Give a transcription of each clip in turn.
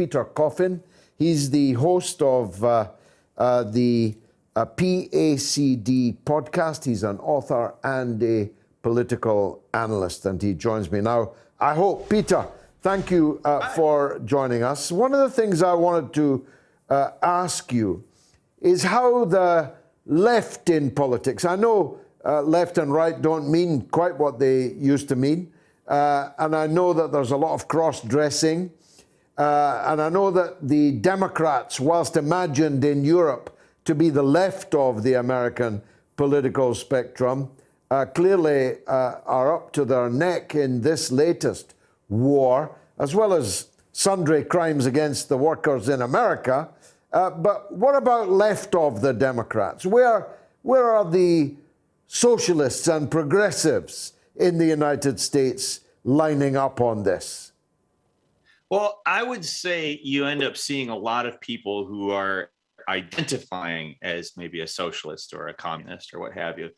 Peter Coffin. He's the host of the PACD podcast. He's an author and a political analyst, and he joins me now. I hope, Peter, thank you for joining us. One of the things I wanted to ask you is how the left in politics, I know left and right don't mean quite what they used to mean, and I know that there's a lot of cross-dressing, and I know that the Democrats, whilst imagined in Europe to be the left of the American political spectrum, clearly are up to their neck in this latest war, as well as sundry crimes against the workers in America. But what about left of the Democrats? Where are the socialists and progressives in the United States lining up on this? Well, I would say you end up seeing a lot of people who are identifying as maybe a socialist or a communist or what have you.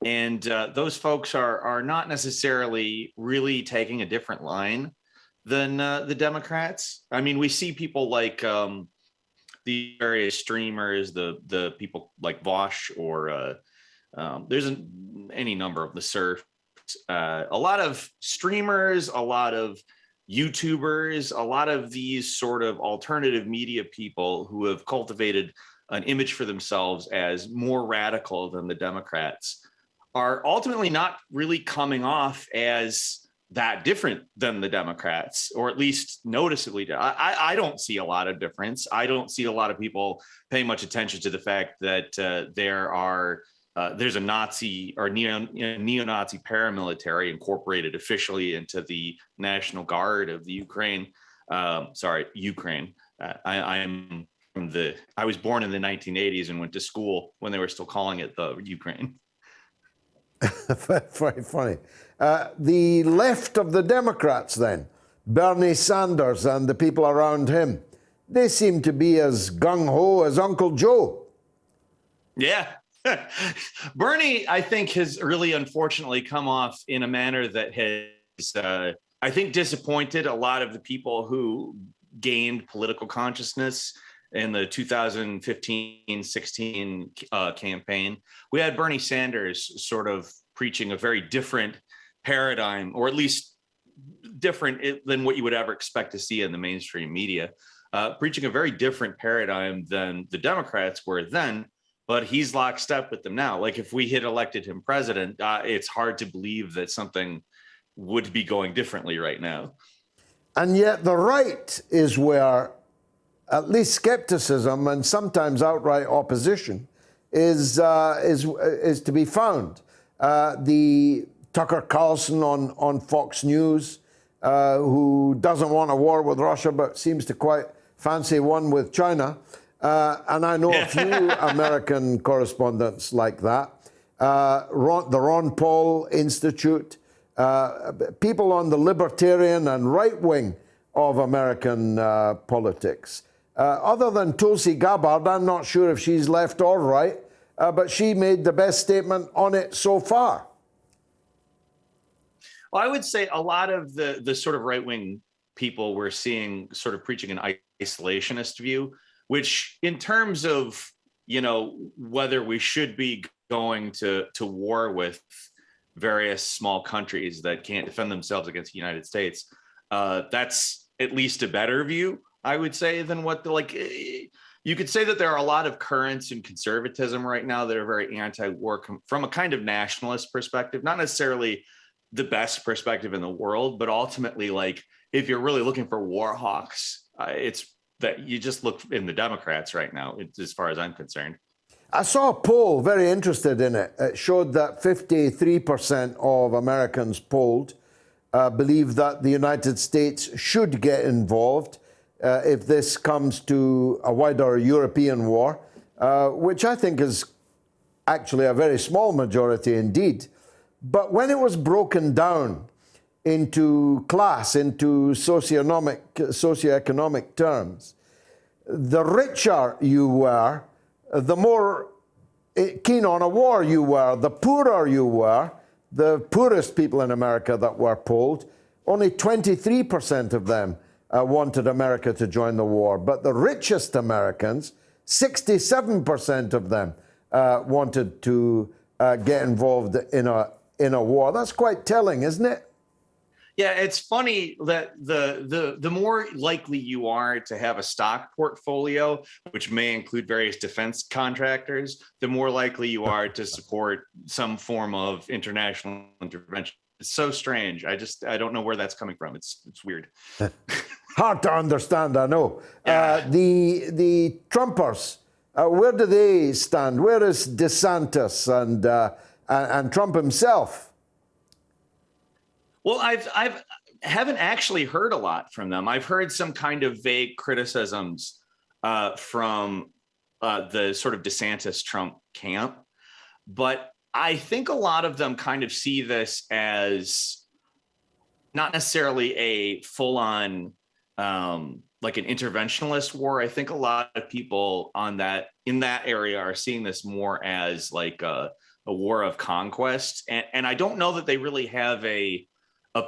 And those folks are not necessarily really taking a different line than the Democrats. I mean, we see people like the various streamers, the people like Vosh, or there's any number of the surfs, a lot of streamers, a lot of YouTubers, a lot of these sort of alternative media people who have cultivated an image for themselves as more radical than the Democrats are ultimately not really coming off as that different than the Democrats, or at least noticeably. I don't see a lot of difference. I don't see a lot of people paying much attention to the fact that there's a Nazi or neo-Nazi paramilitary incorporated officially into the National Guard of the Ukraine. Ukraine. I was born in the 1980s and went to school when they were still calling it the Ukraine. Very funny. The left of the Democrats then, Bernie Sanders and the people around him, they seem to be as gung-ho as Uncle Joe. Yeah. Bernie, I think, has really unfortunately come off in a manner that has, I think, disappointed a lot of the people who gained political consciousness in the 2015-16 campaign. We had Bernie Sanders sort of preaching a very different paradigm, or at least different than what you would ever expect to see in the mainstream media, preaching a very different paradigm than the Democrats were then. But he's lockstep with them now. Like, if we had elected him president, it's hard to believe that something would be going differently right now. And yet the right is where at least skepticism and sometimes outright opposition is to be found. The Tucker Carlson on Fox News, who doesn't want a war with Russia but seems to quite fancy one with China. And I know a few American correspondents like that. The Ron Paul Institute, people on the libertarian and right wing of American politics. Other than Tulsi Gabbard, I'm not sure if she's left or right, but she made the best statement on it so far. Well, I would say a lot of the sort of right wing people we're seeing sort of preaching an isolationist view, which in terms of, whether we should be going to war with various small countries that can't defend themselves against the United States, that's at least a better view, I would say, than what you could say that there are a lot of currents in conservatism right now that are very anti-war from a kind of nationalist perspective, not necessarily the best perspective in the world, but ultimately, like, if you're really looking for war hawks, it's that you just look in the Democrats right now, as far as I'm concerned. I saw a poll, very interested in it. It showed that 53% of Americans polled believe that the United States should get involved if this comes to a wider European war, which I think is actually a very small majority indeed. But when it was broken down into class, into socioeconomic terms, the richer you were, the more keen on a war you were, the poorer you were. The poorest people in America that were polled, only 23% of them wanted America to join the war. But the richest Americans, 67% of them wanted to get involved in a war. That's quite telling, isn't it? Yeah, it's funny that the more likely you are to have a stock portfolio, which may include various defense contractors, the more likely you are to support some form of international intervention. It's so strange. I don't know where that's coming from. It's weird. Hard to understand, I know. Yeah. The Trumpers, where do they stand? Where is DeSantis and Trump himself? Well, I haven't actually heard a lot from them. I've heard some kind of vague criticisms from the sort of DeSantis Trump camp, but I think a lot of them kind of see this as not necessarily a full-on like an interventionist war. I think a lot of people in that area are seeing this more as like a war of conquest, and I don't know that they really have a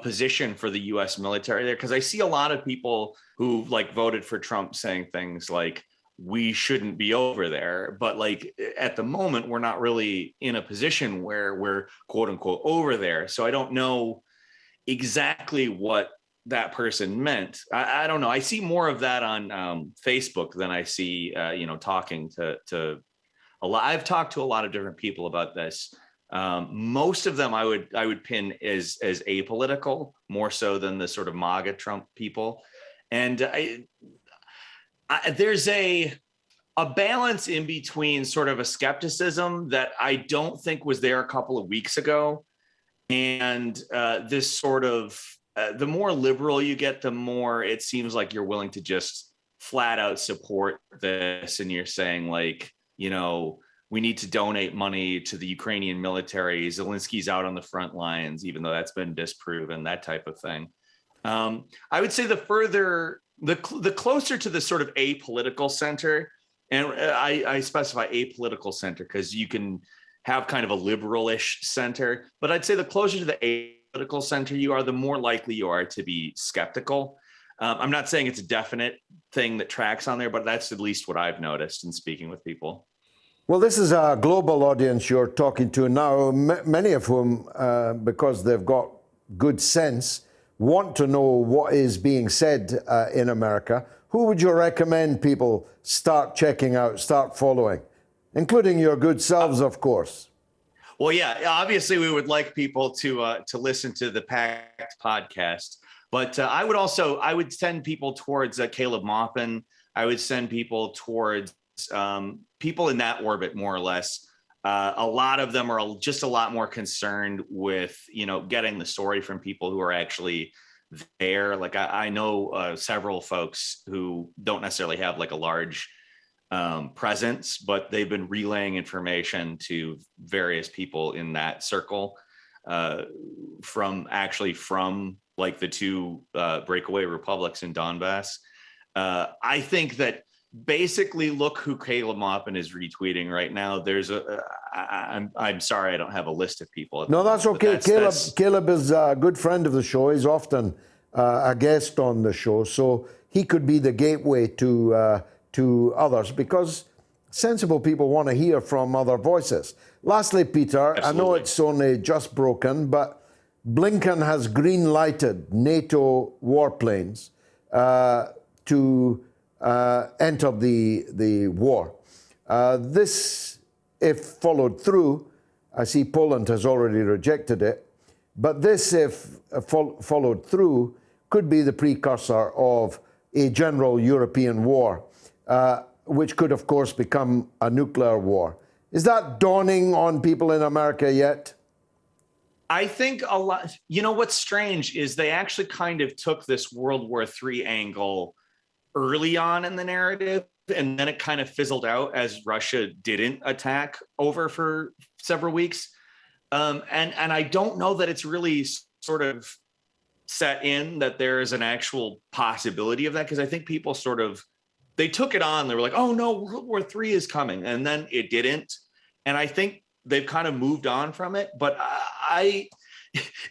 position for the U.S. military there, because I see a lot of people who like voted for Trump saying things like, we shouldn't be over there. But like at the moment, we're not really in a position where we're quote unquote over there. So I don't know exactly what that person meant. I don't know. I see more of that on Facebook than I see, talking to a lot. I've talked to a lot of different people about this. Most of them I would pin as apolitical, more so than the sort of MAGA Trump people. And there's a balance in between sort of a skepticism that I don't think was there a couple of weeks ago, and this sort of the more liberal you get, the more it seems like you're willing to just flat out support this, and you're saying like, we need to donate money to the Ukrainian military. Zelensky's out on the front lines, even though that's been disproven, that type of thing. I would say the closer to the sort of apolitical center, and I specify apolitical center because you can have kind of a liberal-ish center, but I'd say the closer to the apolitical center you are, the more likely you are to be skeptical. I'm not saying it's a definite thing that tracks on there, but that's at least what I've noticed in speaking with people. Well, this is a global audience you're talking to now, many of whom, because they've got good sense, want to know what is being said in America. Who would you recommend people start checking out, start following, including your good selves, of course? Well, yeah, obviously we would like people to listen to the PACT podcast, but I would send people towards Caleb Maupin. I would send people towards people in that orbit, more or less. A lot of them are just a lot more concerned with, getting the story from people who are actually there. Like I know several folks who don't necessarily have like a large presence, but they've been relaying information to various people in that circle from like the two breakaway republics in Donbass. I think that basically look who Caleb Maupin is retweeting right now. There's I'm sorry, I don't have a list of people. No, that's okay. Caleb is a good friend of the show. He's often a guest on the show, so he could be the gateway to others, because sensible people want to hear from other voices. Lastly, Peter, absolutely. I know it's only just broken, but Blinken has green-lighted NATO warplanes to enter the war. This, if followed through, I see Poland has already rejected it, but this, if followed through, could be the precursor of a general European war, which could, of course, become a nuclear war. Is that dawning on people in America yet? I think a lot. What's strange is they actually kind of took this World War III angle early on in the narrative, and then it kind of fizzled out as Russia didn't attack over for several weeks. And I don't know that it's really sort of set in that there is an actual possibility of that, because I think people they took it on. They were like, oh no, World War III is coming. And then it didn't. And I think they've kind of moved on from it. But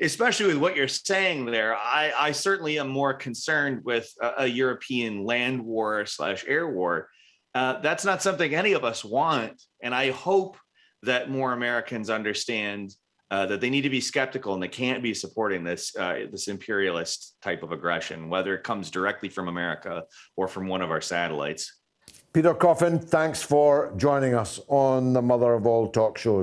especially with what you're saying there, I certainly am more concerned with a European land war / air war. That's not something any of us want. And I hope that more Americans understand that they need to be skeptical and they can't be supporting this imperialist type of aggression, whether it comes directly from America or from one of our satellites. Peter Coffin, thanks for joining us on the Mother of All talk shows.